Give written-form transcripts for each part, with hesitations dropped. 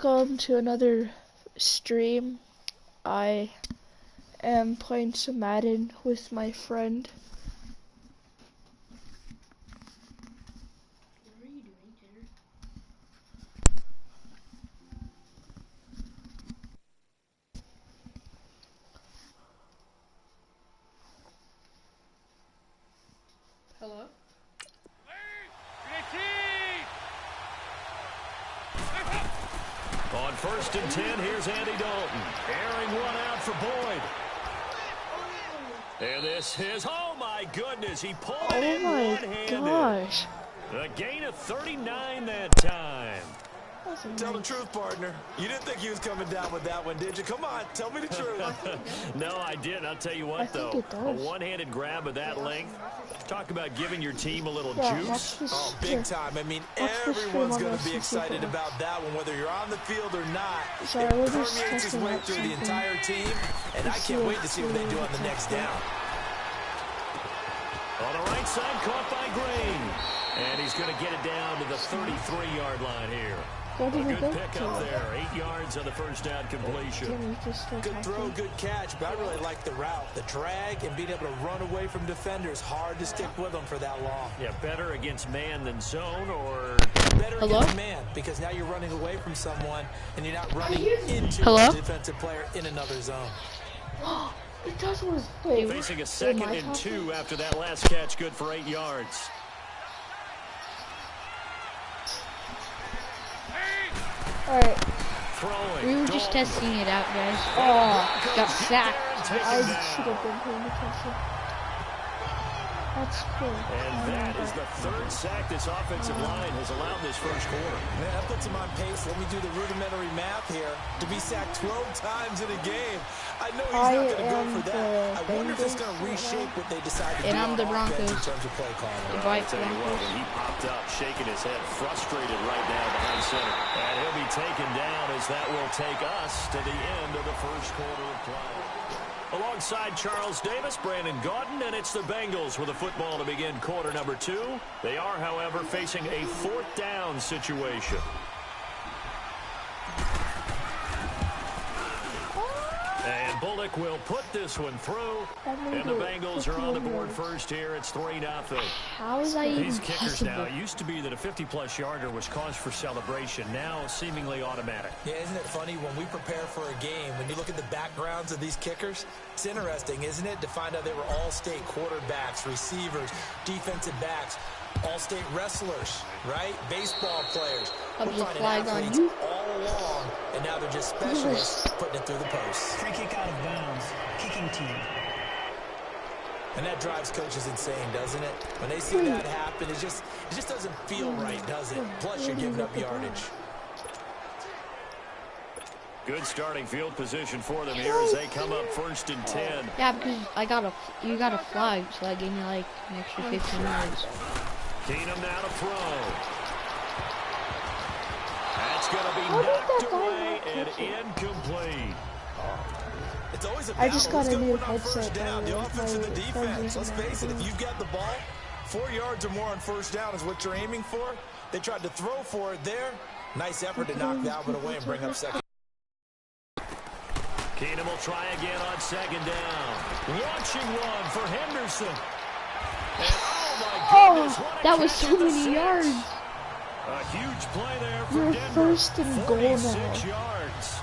Welcome to another stream. I am playing some Madden with my friend. What are you doing, Tanner? Hello? On 1st and 10, here's Andy Dalton. Airing one out for Boyd. And this is, oh my goodness, he pulled it in one-handed. Oh my gosh. A gain of 39 that time. Tell the truth, partner. You didn't think he was coming down with that one, did you? Come on, tell me the truth. No, I didn't. I'll tell you what, though. A one-handed grab of that length. Talk about giving your team a little juice. Oh, big time. I mean, everyone's going to be excited about that one, whether you're on the field or not. It permeates his way through the entire team, and I can't wait to see what they do on the next down. On the right side, caught by Green. And he's going to get it down to the 33-yard line here. A good pick up there. 8 yards on the first down completion. Good throw, good catch, but I really like the route. The drag and being able to run away from defenders. Hard to stick with them for that long. Yeah, better against man than zone, or better against man, because now you're running away from someone and you're not running into a defensive player in another zone. It does was facing a 2nd and 2 after that last catch, good for 8 yards. Alright. We were just testing it out, guys. Oh, got sacked. I should have been paying attention. That's cool. And that is the 3rd sack this offensive line has allowed this first quarter. Man, that puts him on pace. Let me do the rudimentary math here. To be sacked 12 times in a game. I know he's not going to go for that. I wonder if it's going to reshape what they decide to do on offense in terms of play calling. I'll tell you what, when he popped up, shaking his head, frustrated right now behind center. And he'll be taken down as that will take us to the end of the first quarter of play. Alongside Charles Davis, Brandon Gaudin, and it's the Bengals with a football to begin quarter number 2. They are, however, facing a 4th down situation. And Bullock will put this one through, and the Bengals are on the board first here. It's 3-0. How is that even These kickers possible? now, it used to be that a 50-plus yarder was cause for celebration. Now, seemingly automatic. Yeah, isn't it funny when we prepare for a game, when you look at the backgrounds of these kickers, it's interesting, isn't it, to find out they were all-state quarterbacks, receivers, defensive backs, all-state wrestlers, right? Baseball players. We're finding athletes all along, and now they're just specialists putting it through the post. Free kick out of bounds. Kicking team. And that drives coaches insane, doesn't it? When they see that happen, it just doesn't feel right, does it? Plus, you're giving up yardage. Good starting field position for them here as they come up 1st and 10. Yeah, because you got a flag, so that gave me like an extra 15 yards. Keenum now to throw. That's going to be knocked away and incomplete. It's always a I just got a new headset. The offense and the defense. Let's friend face it, if you've got the ball, 4 yards or more on 1st down is what you're aiming for. They tried to throw for it there. Nice effort to knock that one away and bring up 2nd. Keenum will try again on 2nd down. Launching one for Henderson. And oh my goodness, what a that was catch so at the many 6. yards. A huge play there for You're Denver. 1st and goal 46 now. yards.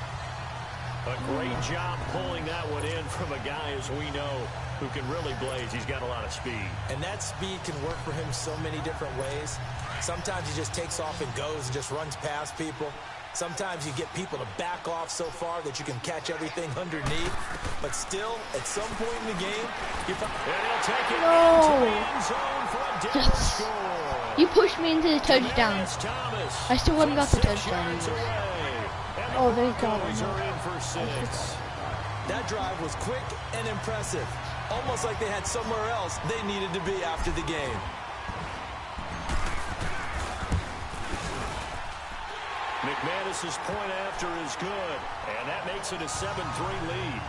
A great job pulling that one in from a guy, as we know, who can really blaze. He's got a lot of speed. And that speed can work for him so many different ways. Sometimes he just takes off and goes and just runs past people. Sometimes you get people to back off so far that you can catch everything underneath. But still, at some point in the game, and he'll take it into the end zone for a Denver score. You pushed me into the touchdown. I still haven't got the touchdown. Oh, thank God. That drive was quick and impressive. Almost like they had somewhere else they needed to be after the game. McManus's point after is good, and that makes it a 7-3 lead.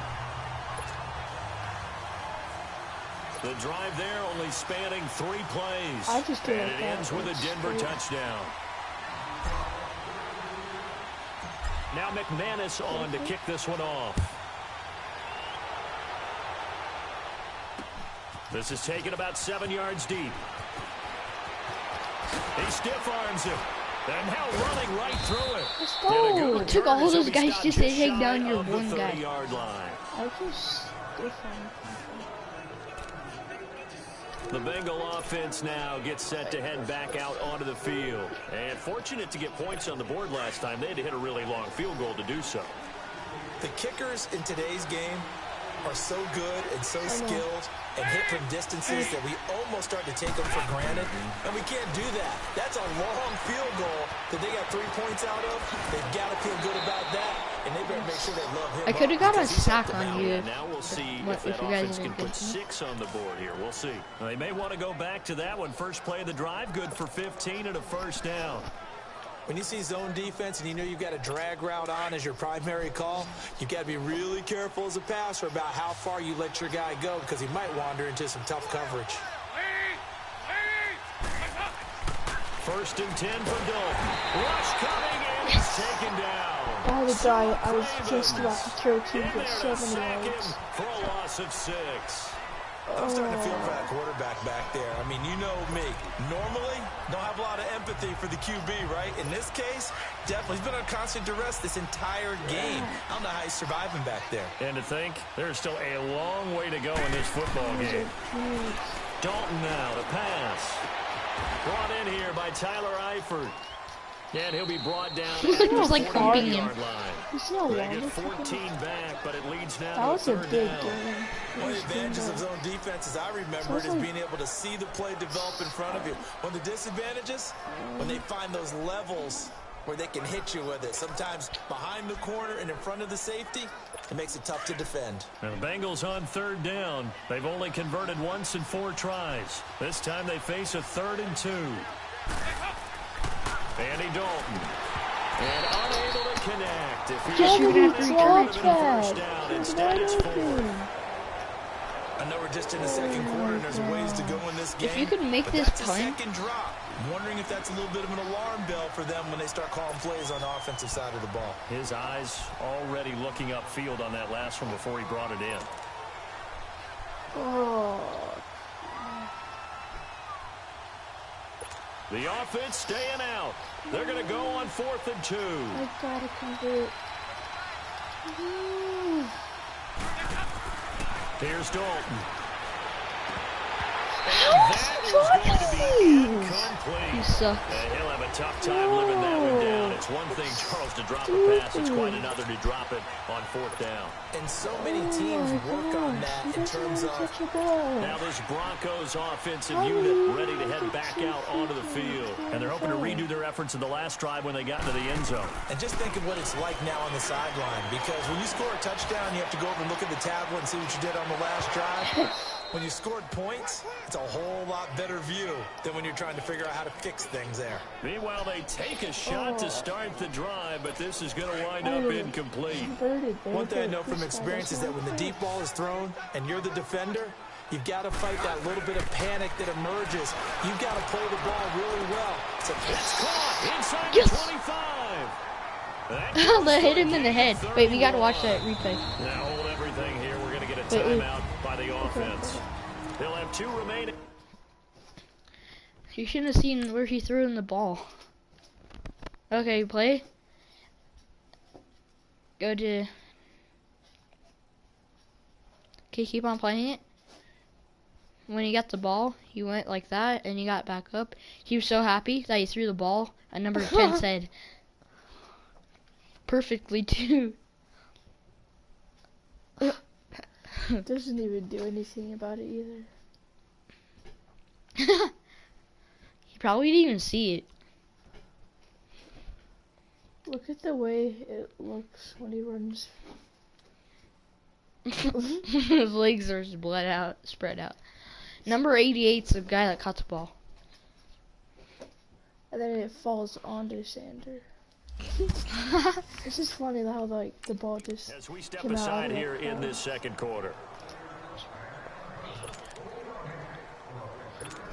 The drive there only spanning 3 plays, and it ends with a Denver touchdown. Now McManus on to kick this one off. This is taken about 7 yards deep. He stiff arms it. And now running right through it. Let's go. It took all those guys just to take down your one guy. Line. I just stiff arm. The Bengal offense now gets set to head back out onto the field. And fortunate to get points on the board last time. They had to hit a really long field goal to do so. The kickers in today's game are so good and so skilled and hit from distances that we almost start to take them for granted. And we can't do that. That's a long field goal that they got 3 points out of. They've got to feel good about that. And they better make sure they love him. I could have got a sack on you. Now we'll see if that offense can put 6 on the board here. We'll see. They may want to go back to that one. First play of the drive, good for 15 and a first down. When you see zone defense and you know you've got a drag route on as your primary call, you've got to be really careful as a passer about how far you let your guy go because he might wander into some tough coverage. First and 10 for Dalton. Rush coming and he's taken down. Oh, the guy I was just about to throw to for 7 yards. For a loss of 6. I'm starting to feel for that quarterback back there. I mean, you know me. Normally, don't have a lot of empathy for the QB, right? In this case, definitely. He's been on constant duress this entire game. I don't know how he's surviving back there. And to think, there's still a long way to go in this football game. Dalton now to pass. Brought in here by Tyler Eifert. And he'll be brought down at the 40-yard line. They get 14 back, but it leads now that was to a third big down. game. One of the advantages of zone defense, as I remember it, is being able to see the play develop in front of you. One of the disadvantages, when they find those levels where they can hit you with it. Sometimes behind the corner and in front of the safety, it makes it tough to defend. Now the Bengals on third down. They've only converted once in 4 tries. This time they face a 3rd and 2. Andy Dalton. And unable to connect. If he Just shoot after he first down, instead it's 4. I know we're just in the second quarter and there's ways to go in this game. If you could make but this that's a punt. second drop. I'm wondering if that's a little bit of an alarm bell for them when they start calling plays on the offensive side of the ball. His eyes already looking upfield on that last one before he brought it in. Oh. The offense staying out. They're going to go on 4th and 2. I gotta convert. Here's Dalton. And that is going to be incomplete. You suck. He'll have a tough time living that one down. It's one thing, Charles, to drop a pass. It's quite another to drop it on 4th down. And so many teams work on that in terms of... Now this Broncos offensive unit ready to head back out onto the field. And they're hoping to redo their efforts in the last drive when they got into the end zone. And just think of what it's like now on the sideline. Because when you score a touchdown, you have to go over and look at the tablet and see what you did on the last drive. When you scored points, it's a whole lot better view than when you're trying to figure out how to fix things there. Meanwhile, they take a shot to start the drive, but this is going to wind up incomplete. One thing I know from experience is that when the deep ball is thrown and you're the defender, you've got to fight that little bit of panic that emerges. You've got to play the ball really well. So It's caught inside Yes. the 25. They hit him in the head. Wait, we gotta watch that replay. Now hold everything here. We're going to get a Wait. timeout by the offense. They'll have 2 remaining. You shouldn't have seen where he threw in the ball. Okay, play. Go to... Okay, keep on playing it. When he got the ball, he went like that, and he got back up. He was so happy that he threw the ball, and number 10 said, perfectly, too. Doesn't even do anything about it either. He probably didn't even see it. Look at the way it looks when he runs. His legs are spread out. Number 88's the guy that caught the ball. And then it falls onto Sander. It's just funny how like the ball just As we step came out aside of here it. in this second quarter.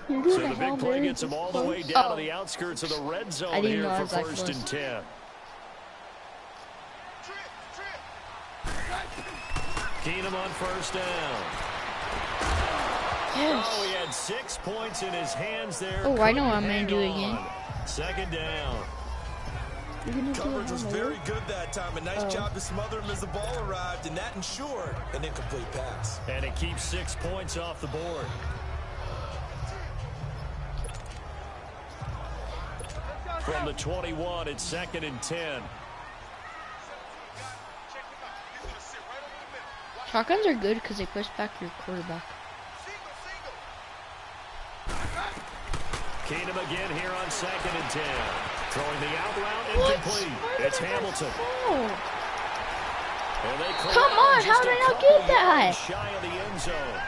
You're doing So a the Hail big play Mary gets them all the close. way down to the outskirts of the red I zone didn't here know for it was that 1st and close. 10. Keenum on first down. Yes. Oh, he had 6 points in his hands there. Oh, I know Couldn't what I'm gonna hang do again. on. Second down. You're gonna do Coverage it was on very good that time. A nice Oh. job to smother him as the ball arrived, and that ensured an incomplete pass. And it keeps 6 points off the board. From the 21, it's 2nd and 10. Shotguns are good because they push back your quarterback. Keenum again here on 2nd and 10. Throwing the out route incomplete. It's Hamilton. Oh. And they Come on, how did I not get that? Shy of the end zone.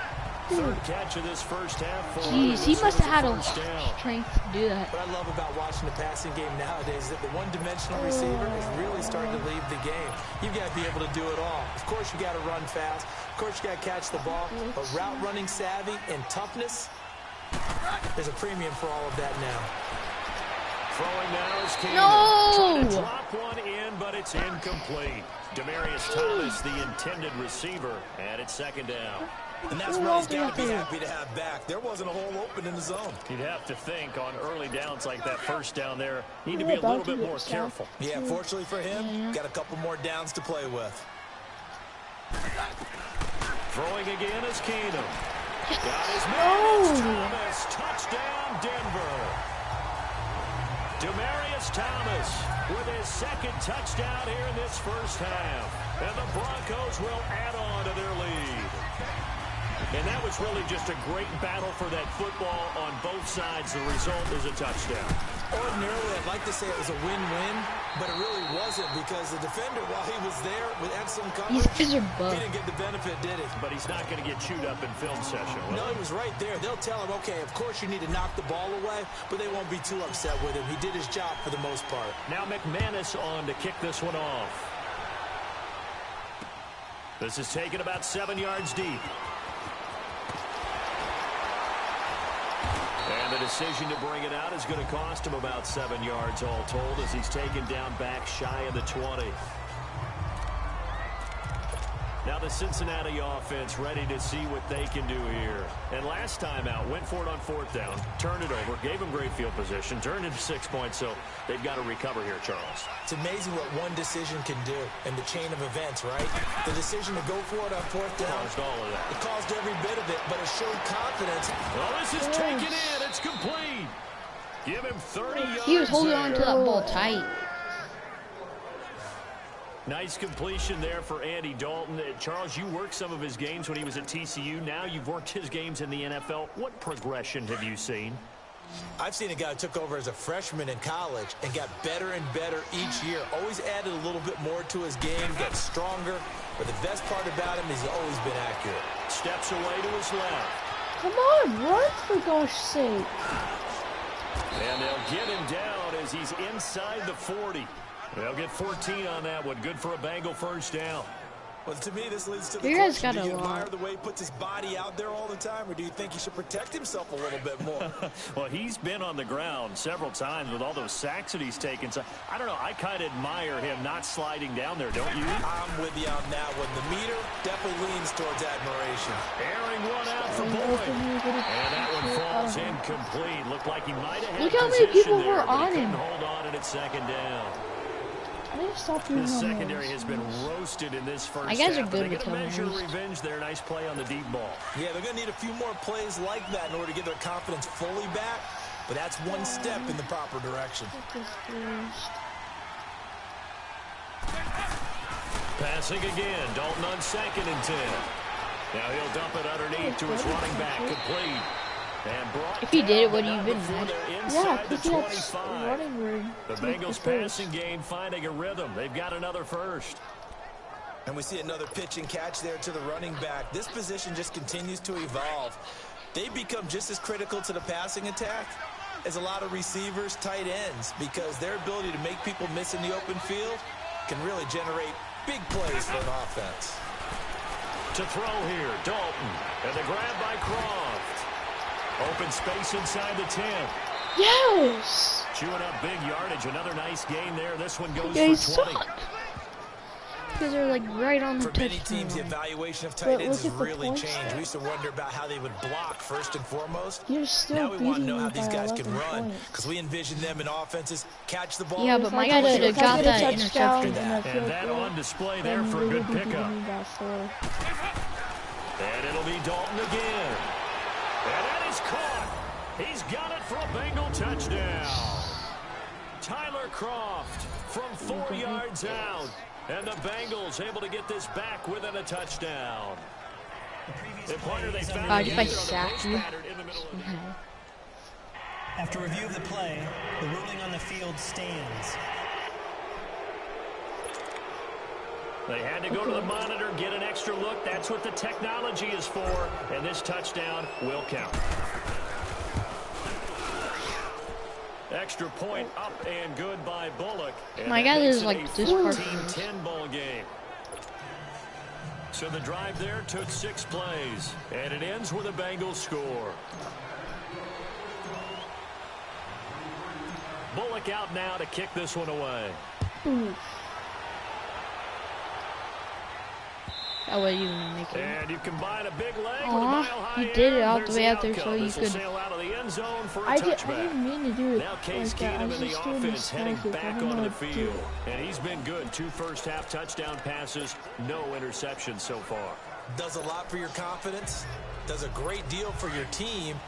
Third catch of this first half. For Jeez, he this must was have had a first down. strength to do that. What I love about watching the passing game nowadays is that the one-dimensional receiver is really starting to leave the game. You've got to be able to do it all. Of course, you got to run fast. Of course, you got to catch the ball. But route running savvy and toughness, there's a premium for all of that now. Throwing now is Keenum. No! Trying to drop one in, but it's incomplete. Demarius Thomas, the intended receiver, and it's 2nd down. And that's what he's got to be happy to have back. There wasn't a hole open in the zone. You'd have to think on early downs like that first down there, need to be a little bit more careful. Yeah, fortunately for him, got a couple more downs to play with. Throwing again is Keenum. Got his man. Thomas. Touchdown, Denver. Demarius Thomas with his 2nd touchdown here in this first half. And the Broncos will add on to their lead. And that was really just a great battle for that football on both sides. The result is a touchdown. Ordinarily, I'd like to say it was a win-win, but it really wasn't because the defender, while he was there with excellent coverage, These guys are he bugs. didn't get the benefit, did he? But he's not going to get chewed up in film session, will No, he? he was right there. They'll tell him, okay, of course you need to knock the ball away, but they won't be too upset with him. He did his job for the most part. Now McManus on to kick this one off. This is taken about 7 yards deep. And the decision to bring it out is going to cost him about 7 yards all told as he's taken down back shy of the 20. Now the Cincinnati offense ready to see what they can do here. And last time out, went for it on 4th down, turned it over, gave them great field position, turned into 6 points, so they've got to recover here, Charles. It's amazing what one decision can do in the chain of events, right? The decision to go for it on 4th down, Caused all of that. it caused every bit of it, but it showed confidence. Well, this is taken in. It's complete. Give him 30 yards. He was holding on to that ball tight. Nice completion there for Andy Dalton. Charles, you worked some of his games when he was at TCU. Now you've worked his games in the NFL. What progression have you seen? I've seen a guy who took over as a freshman in college and got better and better each year. Always added a little bit more to his game, got stronger. But the best part about him is he's always been accurate. Steps away to his left. Come on, run for gosh sake. And they'll get him down as he's inside the 40. They'll get 14 on that one. Good for a Bengal first down. Well, to me, this leads to the You guys question, got do a you admire lot. the way he puts his body out there all the time, or do you think he should protect himself a little bit more? Well, he's been on the ground several times with all those sacks that he's taken. So, I don't know. I kind of admire him not sliding down there, don't you? I'm with you on that one. The meter definitely leans towards admiration. Airing one out for Boyd. And that one falls incomplete. Looked like he might have had Look how many position people there, were but he on couldn't him. hold on, and it's 2nd down. I need to stop doing The all secondary those. has been roasted in this first I guess they're half. good They're with going to measure turnovers. revenge there. Nice play on the deep ball. Yeah, they're going to need a few more plays like that in order to get their confidence fully back, but that's one step in the proper direction. Passing again. Dalton on 2nd and 10. Now he'll dump it underneath to his running back. Complete. And brought If he did it, would down he have been before mad? they're Yeah, inside the because he has 25. running room. The to make Bengals first. passing game finding a rhythm. They've got another first. And we see another pitch and catch there to the running back. This position just continues to evolve. They become just as critical to the passing attack as a lot of receivers, tight ends, because their ability to make people miss in the open field can really generate big plays for an offense. To throw here, Dalton. And the grab by Croft. Open space inside the 10. Yes! Chewing up big yardage. Another nice gain there. This one goes You guys for 20. suck. because they're like right on the For many touchdown teams, the line. evaluation of But tight ends look has at the really points changed. there. We used to wonder about how they would block first and foremost. You're still Now we want to beating know me how these by guys can 11 run points. because we envision them in offenses catch the ball. Yeah, but If my I guy get should a- have if I got get a that touchdown interception. and a field And that goal, on display there then for a we good would be pickup. beating me by 4. And it'll be Dalton again. And that is caught. He's got it for a Bengal touchdown. Tyler Croft from 4 yards out. And the Bengals able to get this back within a touchdown. The previous The pointer they play is found under just again by on the sack post you. pattern in the middle of the field. After review of the play, the ruling on the field stands. They had to go to the monitor, get an extra look. That's what the technology is for. And this touchdown will count. Extra point up and good by Bullock. And My that guy makes is it like a this far 14-10 ball game. So the drive there took 6 plays. And it ends with a Bengals score. Bullock out now to kick this one away. That way you wouldn't make it. And you combine a big leg with a Aw, mile-high you did it air, all the there's way out there outcome. so you This will could- sail out of the end zone for a I touchback. didn't mean to do it Now Case like that. I Keenum was in the just doing offense heading mistakes. I back didn't onto know the what to do. field. And he's been good. 2 first-half touchdown passes, no interceptions so far. Does a lot for your confidence, does a great deal for your team,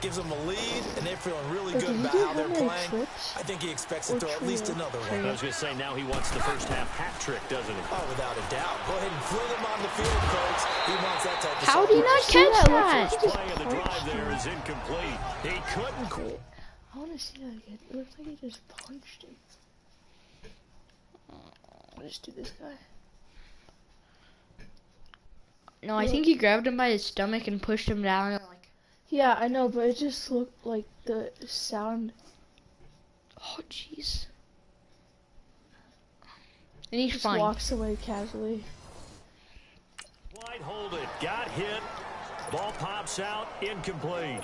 gives them a lead, and they're feeling really But good did he about do how they're how many playing. trips? I think he expects to Or throw at least trio? another I one. was going to say, now he wants the first-half hat trick, doesn't he? Oh, without a doubt. Go ahead and fling him on the field, folks. He wants that type of How did he not celebration. catch that? First play of the drive there is incomplete. He couldn't. I want to see that again. It looks like he just punched him. I'll just do this guy. No, I think he grabbed him by his stomach and pushed him down. And like, Yeah, I know, but it just looked like the sound. oh jeez. And he's Just fine. walks away casually. Wide hold it. Got hit. Ball pops out. Incomplete.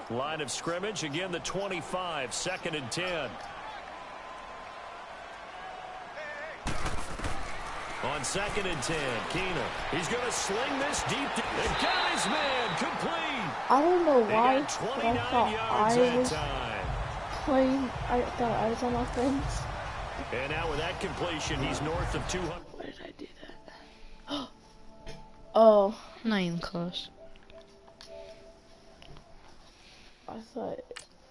Line of scrimmage. Again, the 25. 2nd and 10. On 2nd and 10, Keenum. He's going to sling this deep. And got his man complete. I don't know He why, got but 29 I thought yards I that was time. playing. I thought I was on offense. And now with that completion, he's north of 200. Why did I do that? Oh, Not even close. I thought.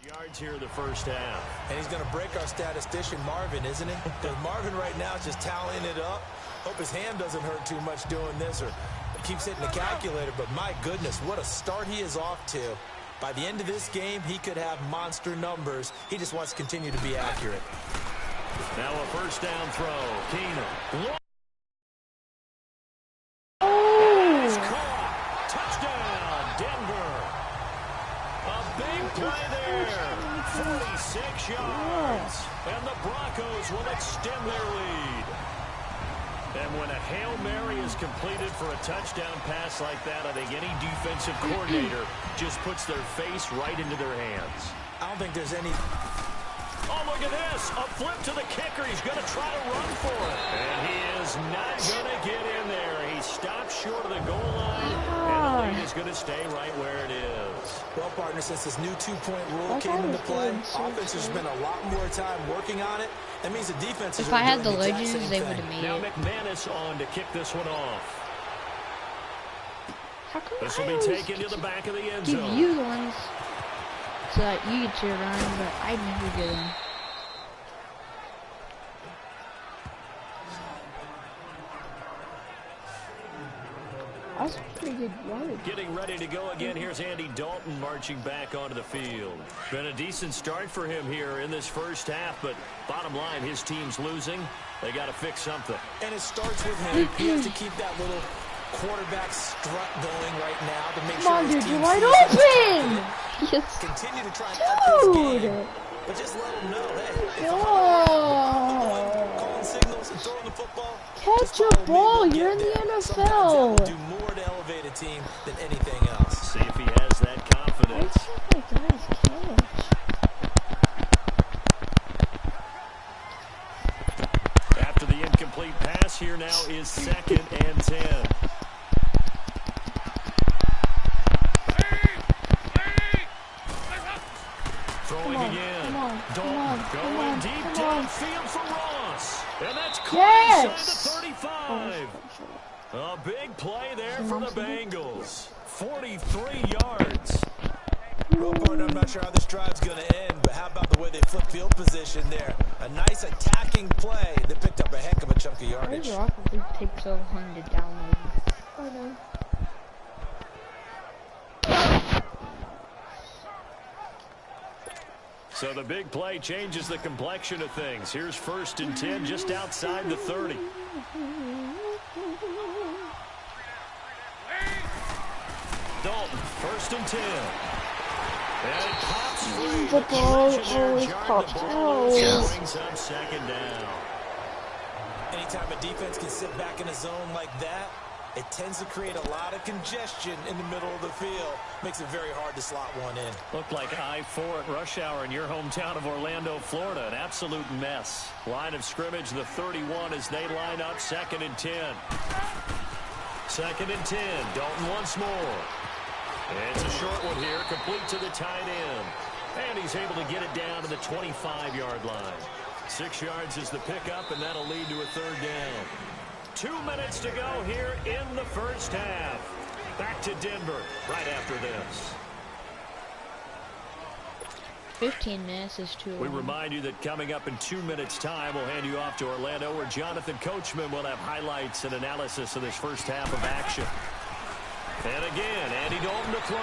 Yards here in the first half. And he's going to break our statistician, Marvin, isn't he? Because Marvin right now is just tallying it up. Hope his hand doesn't hurt too much doing this or keeps hitting the calculator. But my goodness, what a start he is off to. By the end of this game, he could have monster numbers. He just wants to continue to be accurate. Now a first down throw. Keenum. It's caught. Touchdown, Denver. A big play there. 46 yards. And the Broncos will extend their lead. And when a Hail Mary is completed for a touchdown pass like that, I think any defensive coordinator just puts their face right into their hands. I don't think there's any... Oh, look at this. A flip to the kicker. He's going to try to run for it. And he is not going to get in there. He stops short of the goal line. And the lead is going to stay right where it is. Well, partner, since this new two-point rule Like came I into was play, doing so offense has good. spent a lot more time working on it. That means the defenses If are I had the doing exact legends, same they thing. would have made Now it. McManus on to kick this one off. How come This I will be always taken to the back of the end give zone. you the ones so that you get to run, but I never get them. That's a pretty good yard. Getting ready to go again. Here's Andy Dalton marching back onto the field. Been a decent start for him here in this first half, but bottom line, his team's losing. They got to fix something. And it starts with him. He has to keep that little quarterback strut going right now to make Come sure on, his dude, team you're wide sees that he's open! confident. Yes. Continue to try and up his Dude! game, but just let him know, hey, if No! calling signals and throwing the football, Catch just a follow me, ball, we'll you're get in the there. NFL. Sometimes that will do more to elevate a team than anything else. See if he has that I confidence. just my guy's catch. After the incomplete incomplete pass. Here now is 2nd and 10. Throwing again. Dalton going deep downfield for Ross. And that's caught inside the 35. A big play there for the Bengals. 43 yards. Real part, I'm not sure how this drive's going to end, but how about the way they flip field position there? A nice attacking play that picked up a heck of a chunk of yardage. Why does Rocket take so long to download? I know. So the big play changes the complexion of things. Here's 1st and 10 just outside the 30. Dalton, 1st and 10. And it pops free. The ball always pops out. Brings up 2nd down. Anytime a defense can sit back in a zone like that, it tends to create a lot of congestion in the middle of the field. Makes it very hard to slot one in. Looked like I-4 at rush hour in your hometown of Orlando, Florida. An absolute mess. Line of scrimmage, the 31 as they line up 2nd and 10. 2nd and 10. Dalton once more. It's a short one here, complete to the tight end. And he's able to get it down to the 25-yard line. 6 yards is the pickup, and that'll lead to a 3rd down. 2 minutes to go here in the first half. Back to Denver right after this. 15 minutes is too long. We remind you that coming up in 2 minutes' time, we'll hand you off to Orlando, where Jonathan Coachman will have highlights and analysis of this first half of action. And again, Andy Dalton to throw.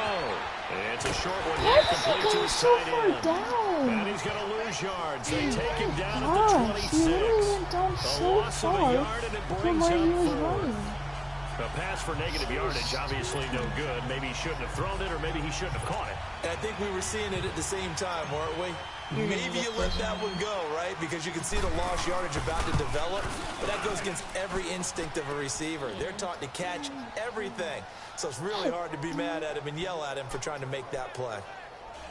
It's a short one here, complete to his tight end. And he's going to lose yards. They take him down at the 26. He really went down so far yard, and it from brings where he up was 4th. running. A pass for negative yardage, obviously no good. Maybe he shouldn't have thrown it, or maybe he shouldn't have caught it. And I think we were seeing it at the same time, weren't we? Maybe you let that one go, right? Because you can see the lost yardage about to develop. But that goes against every instinct of a receiver. They're taught to catch everything. So it's really hard to be mad at him and yell at him for trying to make that play.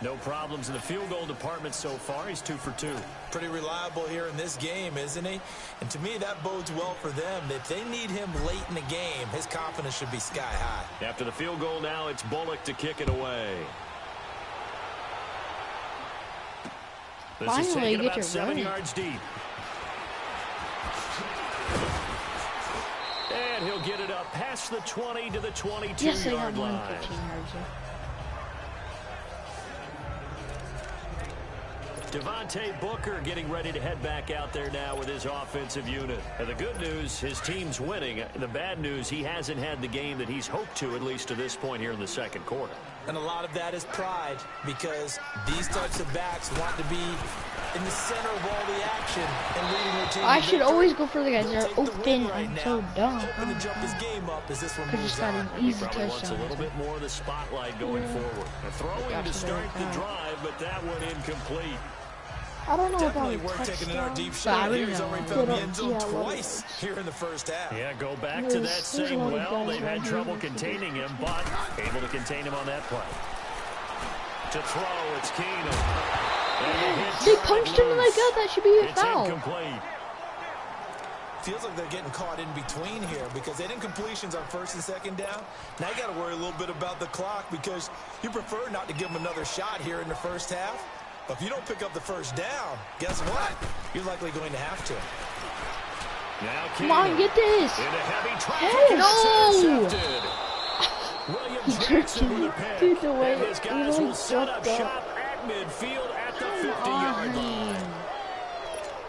No problems in the field goal department so far. He's 2 for 2. Pretty reliable here in this game, isn't he? And to me, that bodes well for them. If they need him late in the game, his confidence should be sky high. After the field goal now, it's Bullock to kick it away. This Finally, is taken get about your 7 running. yards deep. And he'll get it up past the 20 to the 22-yard line. 15 yards. Devontae Booker getting ready to head back out there now with his offensive unit. And the good news, his team's winning. The bad news, he hasn't had the game that he's hoped to, at least to this point here in the second quarter. And a lot of that is pride, because these types of backs want to be in the center of all the action and leading their team. I should always go for the guys that are Take the open. win right I'm now. so dumb. Hoping to jump his game up as this one Could moves just got on. an He easy probably wants a touchdown. little bit more of the spotlight going forward. A throwing to Gotcha, start the there. drive, but that one incomplete. I don't know Definitely about worth taking in our touchdown. deep But I shot. really He's don't already know. found the They end don't zone see how well twice it is. here in the first half. Yeah, go back to that There's same a lot of well. guys They've had right trouble here. containing him, but able to contain him on that play. To throw, it's Keenum. They punched him in the gut. That should be a It's foul. incomplete. Feels like they're getting caught in between here because they didn't completions on first and second down. Now you got to worry a little bit about the clock because you prefer not to give them another shot here in the first half. But if you don't pick up the first down, guess what? You're likely going to have to. Now Come on, get this. In a heavy traffic, Hey, and no! it's intercepted. William He Jackson jerked with a it. pick. Dude, the way And his it guys really will set up jumped shop up. at midfield at the 50-yard line.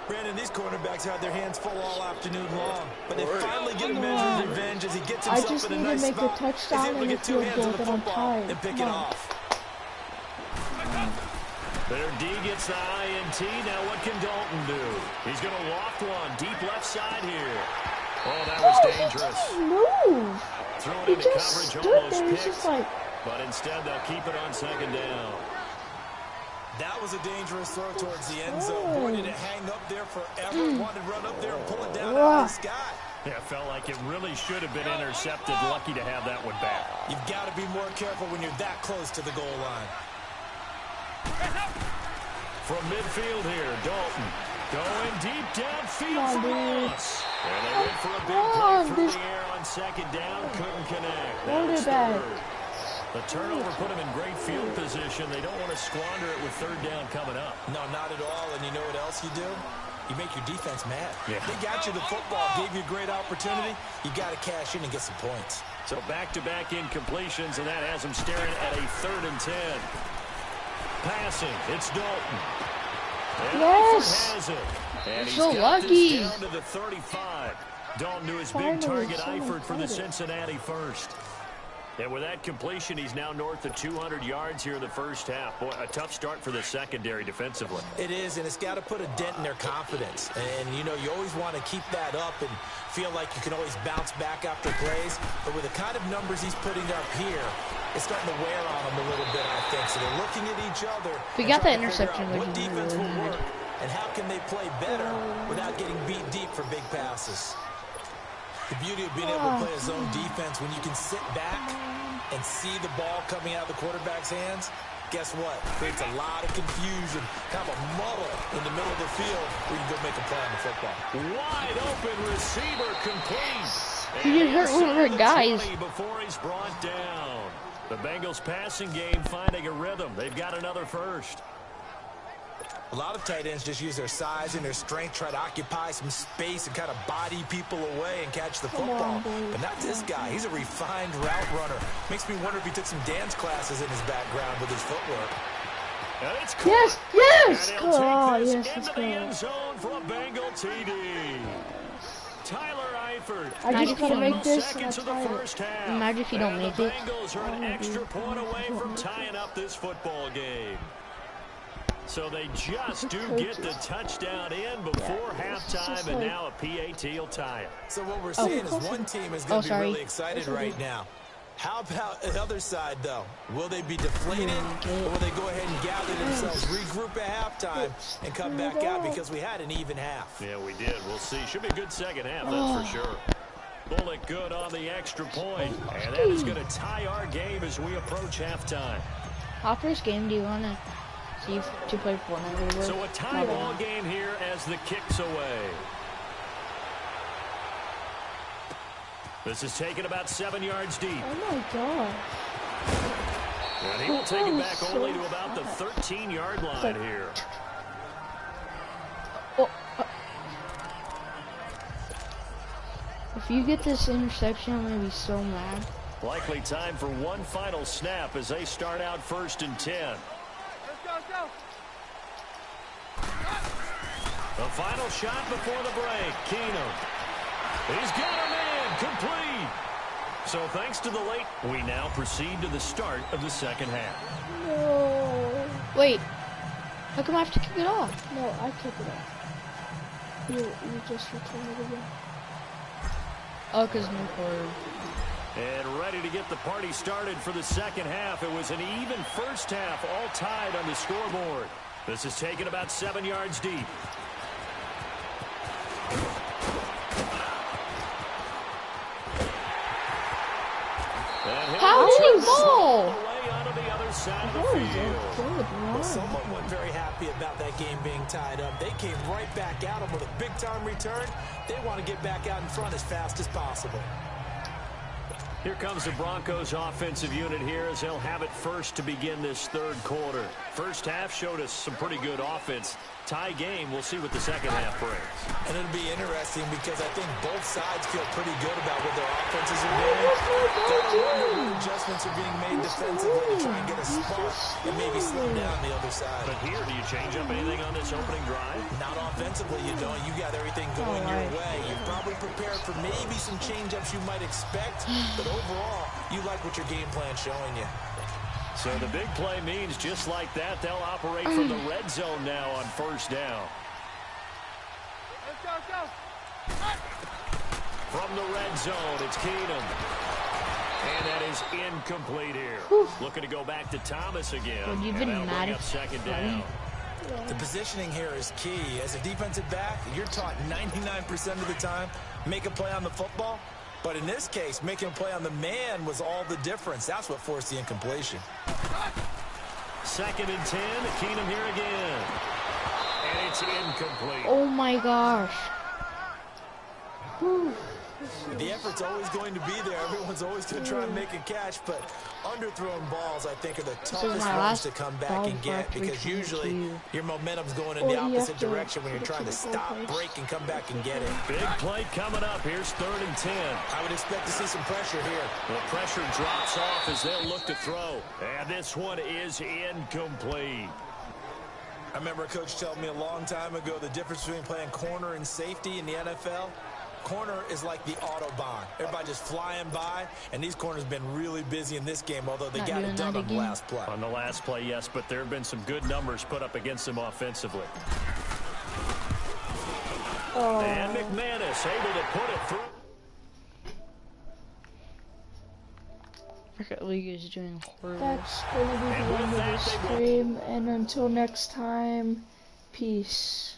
Brandon, these cornerbacks had their hands full all afternoon long, but they finally get a measure of revenge as he gets I himself just in a need to nice make a spot. touchdown He's able to and a get two field hands goal, on the but I'm football tired. and pick it Come on. off. Their D gets the INT. Now what can Dalton do? He's going to loft one deep left side here. Oh, that was dangerous. He didn't move. Threw it He into just coverage, stood almost there. He's picked. just like, But instead, they'll keep it on second down. That was a dangerous throw towards the end zone. Boy, did it hang up there forever. Wanted to run up there and pull it down out of the sky. Yeah, felt like it really should have been intercepted. Lucky to have that one back. You've got to be more careful when you're that close to the goal line. From midfield here, Dalton going deep downfield for Ross. And they went for a big play through the air on second down. Couldn't connect. That's third. The turnover put them in great field position. They don't want to squander it with third down coming up. No, not at all. And you know what else you do? You make your defense mad. Yeah. They got you the football, gave you a great opportunity. You got to cash in and get some points. So back-to-back incompletions, and that has them staring at a 3rd and 10. Passing, it's Dalton. And Yes! has it. And he's so got lucky. this down to the 35. Dalton to his big target, Eifert for the Cincinnati first. And with that completion, he's now north of 200 yards here in the first half. Boy, a tough start for the secondary defensively. It is, and it's got to put a dent in their confidence. And, you know, you always want to keep that up and feel like you can always bounce back after plays. But with the kind of numbers he's putting up here, it's starting to wear on them a little bit, I think. So they're looking at each other. We got that and trying to interception. figure out what defense will work and how can they play better without getting beat deep for big passes. The beauty of being able to play a zone defense when you can sit back and see the ball coming out of the quarterback's hands, guess what? Creates a lot of confusion, kind of a muddle in the middle of the field where you can go make a play on the football. Wide open receiver complete. He did hurt one of our guys. Before he's brought down. The Bengals passing game finding a rhythm. They've got another first. A lot of tight ends just use their size and their strength, try to occupy some space and kind of body people away and catch the football. But not this guy. He's a refined route runner. Makes me wonder if he took some dance classes in his background with his footwork. And it's Yes, yes! and he'll take Oh, this yes, into let's the go. end zone for a Bengal TD. Tyler Eifert. I just gotta Final make this and I seconds of the tie it. first half. Imagine if you don't And make the it. Bengals are an extra point away from tying up this football game. So they just do get the touchdown in before halftime, and now a PAT will tie it. So what we're seeing is one team is going to be really excited right now. How about the other side, though? Will they be deflated, or will they go ahead and gather themselves, regroup at halftime, and come back out because we had an even half? Yeah, we did. We'll see. Should be a good second half, that's for sure. Bullet good on the extra point, and that is going to tie our game as we approach halftime. How first game do you want to see to play Fortnite with? So a tie ball game here as the kick's away. This is taken about 7 yards deep. Oh my god. And he will take it back only to about the 13-yard line here. If you get this interception, I'm going to be so mad. Likely time for one final snap as they start out 1st and 10. Let's go. The final shot before the break. Keenum. He's got him in. Complete. So thanks to the late, we now proceed to the start of the second half. No. Wait. How come I have to kick it off? No, I took it off. You just returned it again. Oh, because no forward. And ready to get the party started for the second half. It was an even first half, all tied on the scoreboard. This is taken about 7 yards deep. How did he fall? Away onto the other side of the field. Well, someone wasn't very happy about that game being tied up. They came right back at him with a big-time return. They want to get back out in front as fast as possible. Here comes the Broncos offensive unit here as they'll have it first to begin this third quarter. First half showed us some pretty good offense. Tie game, we'll see what the second half brings. And it'll be interesting because I think both sides feel pretty good about what their offenses are doing. Gotta wonder what adjustments are being made defensively to try and get a spark and maybe slow down the other side. But here, do you change up anything on this opening drive? Not offensively, you don't. You got everything going your way. You're probably prepared for maybe some change-ups you might expect, but overall, you like what your game plan's showing you. So the big play means just like that, they'll operate from the red zone now on first down. Let's go. From the red zone, it's Keenum. And that is incomplete here. Looking to go back to Thomas again. Would you have been And that'll mad bring if- up second down. The positioning here is key. As a defensive back, you're taught 99% of the time, make a play on the football. But in this case, making a play on the man was all the difference. That's what forced the incompletion. 2nd and 10, Keenum here again. And it's incomplete. Oh my gosh. The effort's always going to be there. Everyone's always going to try and make a catch, but underthrown balls, I think, are the toughest my ones last to come back ball and get before because usually 3:22. your momentum's going in the Well, you opposite have to direction when you're put it trying to to the stop, goalpost. break, and come back and get it. Big play coming up. Here's 3rd and 10. I would expect to see some pressure here. The pressure drops off as they'll look to throw. And this one is incomplete. I remember a coach telling me a long time ago the difference between playing corner and safety in the NFL. Corner is like the Autobahn. Everybody just flying by, and these corners have been really busy in this game, although they Not got doing it done that on the again. last play. On the last play, yes, but there have been some good numbers put up against them offensively. And McManus able to put it through. Rocket League is doing horrible. That's gonna be the And with end of that, the they will- stream, and until next time, peace.